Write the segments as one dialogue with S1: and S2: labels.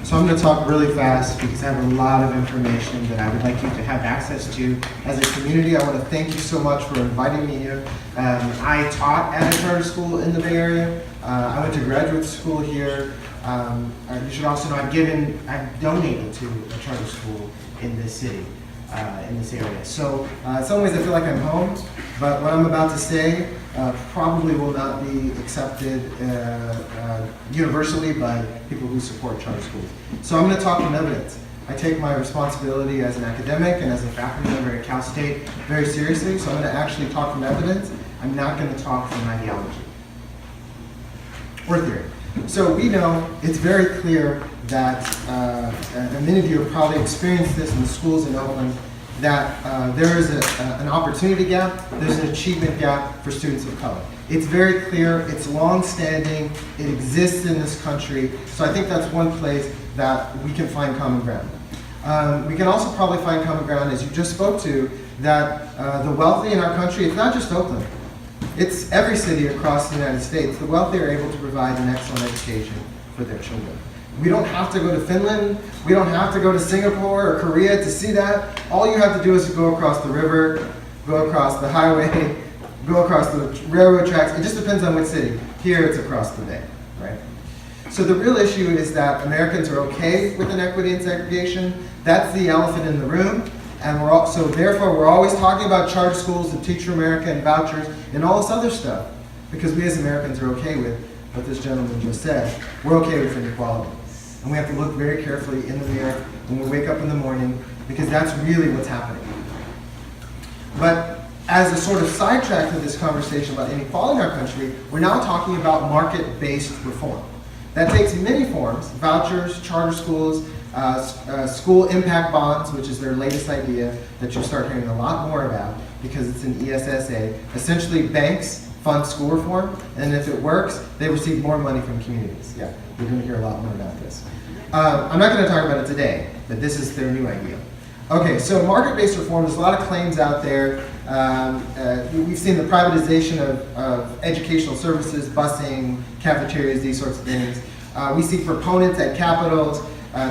S1: So I'm going to talk really fast because I have a lot of information that I would like you to have access to. As a community, I want to thank you so much for inviting me here. I taught at a charter school in the Bay Area. I went to graduate school here. You should also know I've donated to a charter school in this city, in this area. So in some ways I feel like I'm home, but what I'm about to say probably will not be accepted universally by people who support charter schools. So I'm going to talk from evidence. I take my responsibility as an academic and as a faculty member at Cal State very seriously, so I'm going to actually talk from evidence. I'm not going to talk from ideology or theory. So we know it's very clear that, and many of you have probably experienced this in the schools in Oakland, that there is an opportunity gap, there's an achievement gap for students of color. It's very clear, it's long-standing, it exists in this country, so I think that's one place that we can find common ground. We can also probably find common ground, as you just spoke to, that the wealthy in our country, it's not just Oakland, it's every city across the United States. The wealthy are able to provide an excellent education for their children. We don't have to go to Finland, we don't have to go to Singapore or Korea to see that. All you have to do is to go across the river, go across the highway, go across the railroad tracks. It just depends on which city. Here it's across the bay, right? So the real issue is that Americans are okay with inequity and segregation. That's the elephant in the room. And therefore we're always talking about charter schools and Teach for America and vouchers and all this other stuff, because we as Americans are okay with what this gentleman just said. We're okay with inequality. And we have to look very carefully in the mirror when we wake up in the morning, because that's really what's happening. But as a sort of sidetrack to this conversation about inequality in our country, we're now talking about market-based reform. That takes many forms: vouchers, charter schools, school impact bonds, which is their latest idea that you'll start hearing a lot more about because it's an ESSA. Essentially, banks fund school reform, and if it works, they receive more money from communities. Yeah, we're going to hear a lot more about this. I'm not going to talk about it today, but this is their new idea. Okay, so market-based reform, there's a lot of claims out there. We've seen the privatization of educational services, busing, cafeterias, these sorts of things. We see proponents at capitals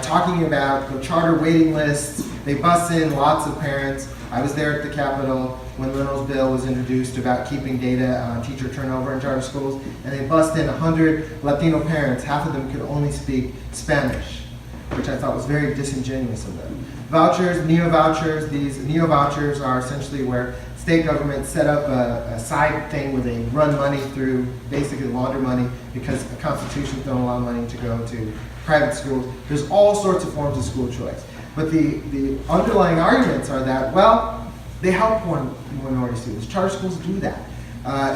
S1: talking about the charter waiting lists. They bus in lots of parents. I was there at the Capitol when Reynolds' bill was introduced about keeping data on teacher turnover in charter schools, and they bussed in 100 Latino parents. Half of them could only speak Spanish, which I thought was very disingenuous of them. Vouchers, neo-vouchers. These neo-vouchers are essentially where state governments set up a side thing where they run money through, basically launder money, because the Constitution don't allow money to go to private schools. There's all sorts of forms of school choice. But the underlying arguments are that, well, they help minority students. Charter schools do that.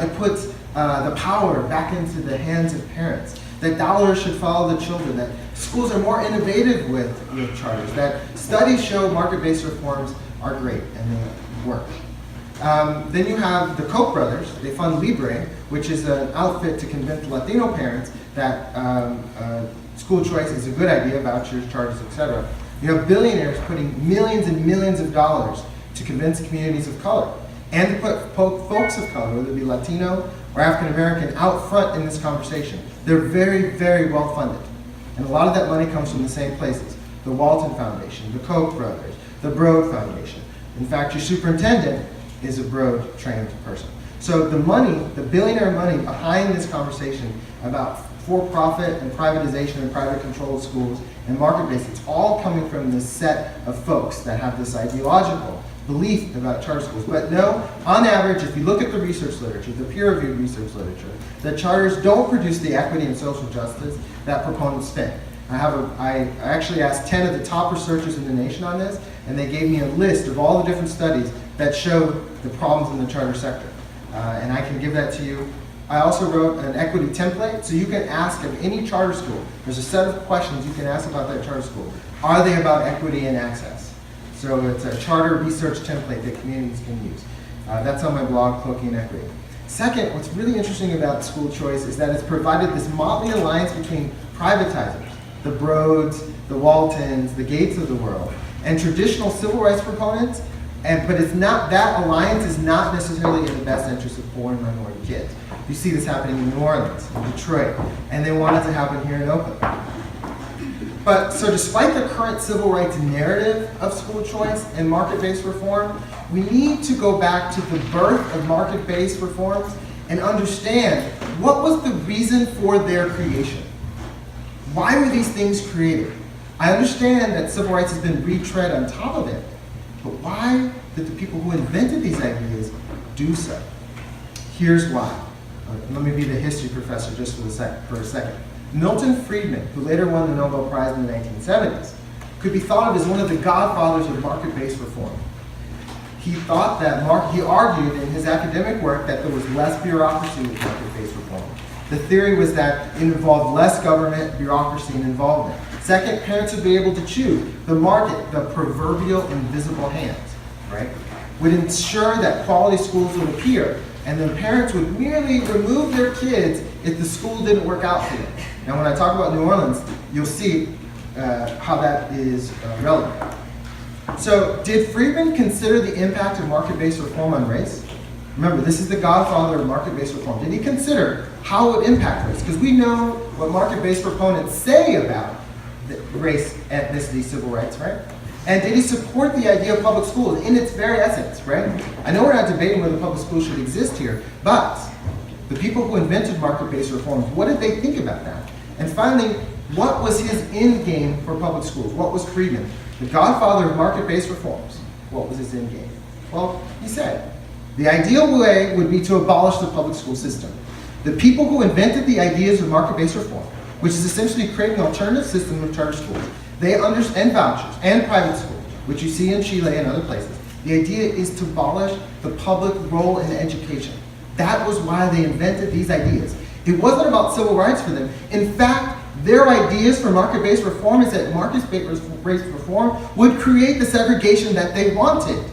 S1: It puts the power back into the hands of parents. That dollars should follow the children. That schools are more innovative with charters. That studies show market-based reforms are great and they work. Then you have the Koch brothers. They fund Libre, which is an outfit to convince Latino parents that school choice is a good idea, vouchers, charters, etc. You have billionaires putting millions and millions of dollars to convince communities of color and to put folks of color, whether it be Latino or African American, out front in this conversation. They're very, very well funded. And a lot of that money comes from the same places. The Walton Foundation, the Koch brothers, the Broad Foundation. In fact, your superintendent is a Broad trained person. So the money, the billionaire money behind this conversation about for-profit and privatization and private control of schools and market-based, it's all coming from this set of folks that have this ideological belief about charter schools. But no, on average, if you look at the research literature, the peer-reviewed research literature, that charters don't produce the equity and social justice that proponents think. I actually asked 10 of the top researchers in the nation on this, and they gave me a list of all the different studies that show the problems in the charter sector. And I can give that to you. I also wrote an equity template, so you can ask of any charter school. There's a set of questions you can ask about that charter school. Are they about equity and access? So it's a charter research template that communities can use. That's on my blog, Cloaking Inequity. Second, what's really interesting about school choice is that it's provided this motley alliance between privatizers, the Broads, the Waltons, the Gates of the world, and traditional civil rights proponents. But it's not, that alliance is not necessarily in the best interest of poor and minority kids. You see this happening in New Orleans, in Detroit, and they want it to happen here in Oakland. But so despite the current civil rights narrative of school choice and market-based reform, we need to go back to the birth of market-based reforms and understand what was the reason for their creation. Why were these things created? I understand that civil rights has been retread on top of it, but why did the people who invented these ideas do so? Here's why. Let me be the history professor just for a second. Milton Friedman, who later won the Nobel Prize in the 1970s, could be thought of as one of the godfathers of market-based reform. He thought that he argued in his academic work that there was less bureaucracy with market-based reform. The theory was that it involved less government, bureaucracy, and involvement. Second, parents would be able to choose. The market, the proverbial invisible hand, right, would ensure that quality schools would appear, and then parents would merely remove their kids if the school didn't work out for them. Now, when I talk about New Orleans, you'll see how that is relevant. So, did Friedman consider the impact of market-based reform on race? Remember, this is the godfather of market-based reform. Did he consider how it would impact race? Because we know what market-based proponents say about race, ethnicity, civil rights, right? And did he support the idea of public schools in its very essence, right? I know we're not debating whether public schools should exist here, but the people who invented market-based reforms, what did they think about that? And finally, what was his end game for public schools? What was Friedman, the godfather of market-based reforms? What was his end game? Well, he said, the ideal way would be to abolish the public school system. The people who invented the ideas of market-based reform, which is essentially creating an alternative system of charter schools, they understand vouchers and private schools, which you see in Chile and other places. The idea is to abolish the public role in education. That was why they invented these ideas. It wasn't about civil rights for them. In fact, their ideas for market-based reform is that market-based reform would create the segregation that they wanted.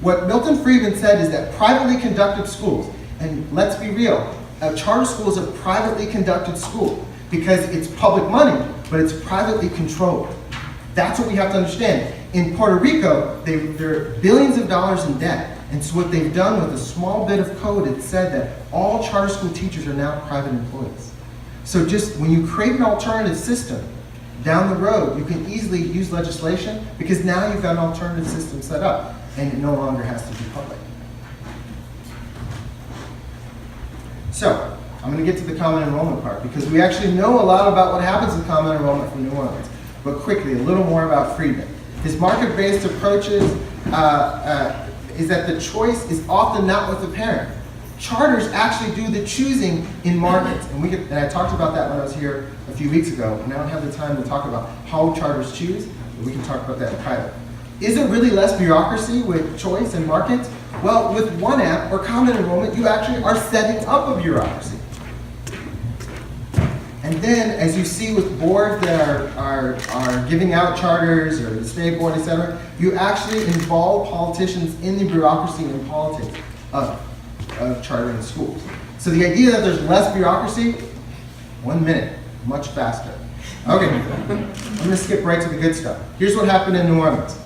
S1: What Milton Friedman said is that privately conducted schools, and let's be real, a charter school is a privately conducted school because it's public money, but it's privately controlled. That's what we have to understand. In Puerto Rico, they're billions of dollars in debt. And so what they've done with a small bit of code, it said that all charter school teachers are now private employees. So just when you create an alternative system down the road, you can easily use legislation because now you've got an alternative system set up and it no longer has to be public. So I'm going to get to the Common Enrollment part because we actually know a lot about what happens in Common Enrollment from New Orleans. But quickly, a little more about Friedman. His market-based approaches is that the choice is often not with the parent. Charters actually do the choosing in markets. And I talked about that when I was here a few weeks ago, and I don't have the time to talk about how charters choose, but we can talk about that in private. Is it really less bureaucracy with choice and markets? Well, with OneApp or Common Enrollment, you actually are setting up a bureaucracy. And then, as you see with boards that are giving out charters, or the state board, etc., you actually involve politicians in the bureaucracy and politics of chartering schools. So the idea that there's less bureaucracy, 1 minute, much faster. Okay, I'm going to skip right to the good stuff. Here's what happened in New Orleans.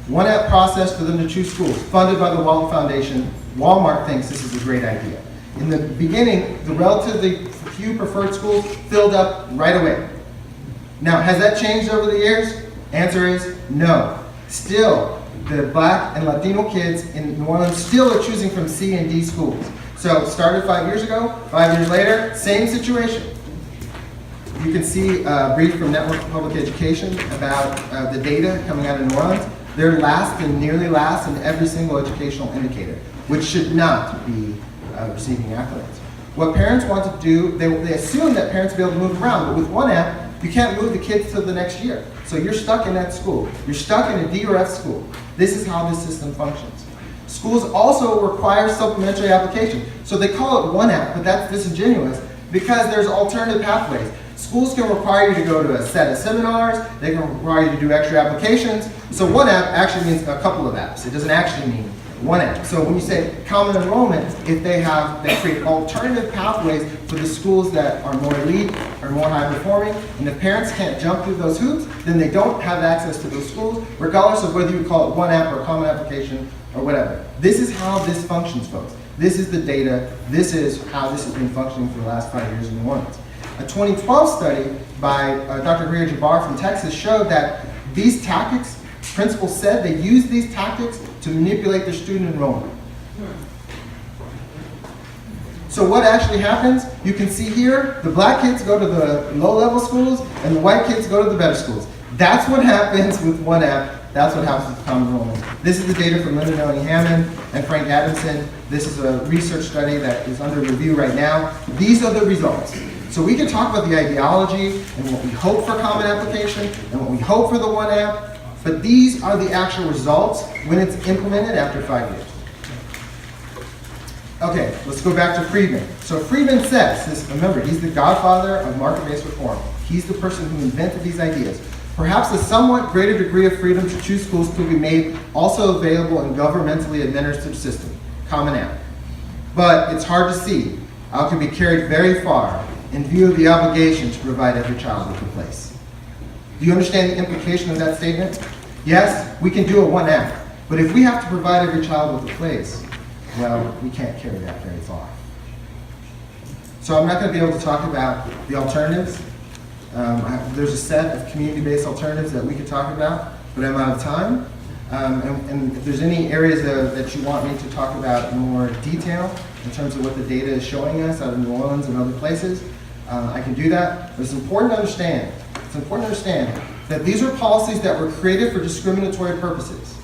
S1: OneApp process for them to choose schools, funded by the Wall Foundation. Walmart thinks this is a great idea. In the beginning, the relatively few preferred schools filled up right away. Now, has that changed over the years? Answer is no. Still, the Black and Latino kids in New Orleans still are choosing from C and D schools. So, started 5 years ago, 5 years later, same situation. You can see a brief from Network of Public Education about the data coming out of New Orleans. They're last and nearly last in every single educational indicator, which should not be receiving accolades. What parents want to do, they assume that parents will be able to move around, but with OneApp, you can't move the kids to the next year. So you're stuck in that school. You're stuck in a D or F school. This is how this system functions. Schools also require supplementary application. So they call it OneApp, but that's disingenuous because there's alternative pathways. Schools can require you to go to a set of seminars. They can require you to do extra applications. So OneApp actually means a couple of apps. It doesn't actually mean OneApp. So when you say Common Enrollment, if they create alternative pathways for the schools that are more elite or more high performing, and if parents can't jump through those hoops, then they don't have access to those schools, regardless of whether you call it OneApp or Common Application or whatever. This is how this functions, folks. This is the data. This is how this has been functioning for the last 5 years in New Orleans. A 2012 study by Dr. Ria Jabbar from Texas showed that these tactics, principals said they use these tactics to manipulate their student enrollment. So what actually happens, you can see here, the black kids go to the low-level schools and the white kids go to the better schools. That's what happens with OneApp. That's what happens with Common Enrollment. This is the data from Linda Noni Hammond and Frank Adamson. This is a research study that is under review right now. These are the results. So we can talk about the ideology and what we hope for Common Application and what we hope for the OneApp, but these are the actual results when it's implemented after 5 years. Okay, let's go back to Friedman. So Friedman says, remember, he's the godfather of market-based reform. He's the person who invented these ideas. Perhaps a somewhat greater degree of freedom to choose schools could be made also available in governmentally administered system, Common App. But it's hard to see how it can be carried very far in view of the obligation to provide every child with a place. Do you understand the implication of that statement? Yes, we can do a OneApp, but if we have to provide every child with a place, well, we can't carry that very far. So I'm not going to be able to talk about the alternatives. There's a set of community-based alternatives that we could talk about, but I'm out of time. And if there's any areas that you want me to talk about in more detail in terms of what the data is showing us out of New Orleans and other places, I can do that. But it's important to understand that these are policies that were created for discriminatory purposes.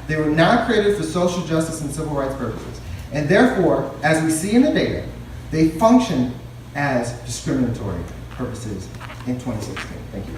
S1: They were not created for social justice and civil rights purposes. And therefore, as we see in the data, they function as discriminatory purposes in 2016. Thank you.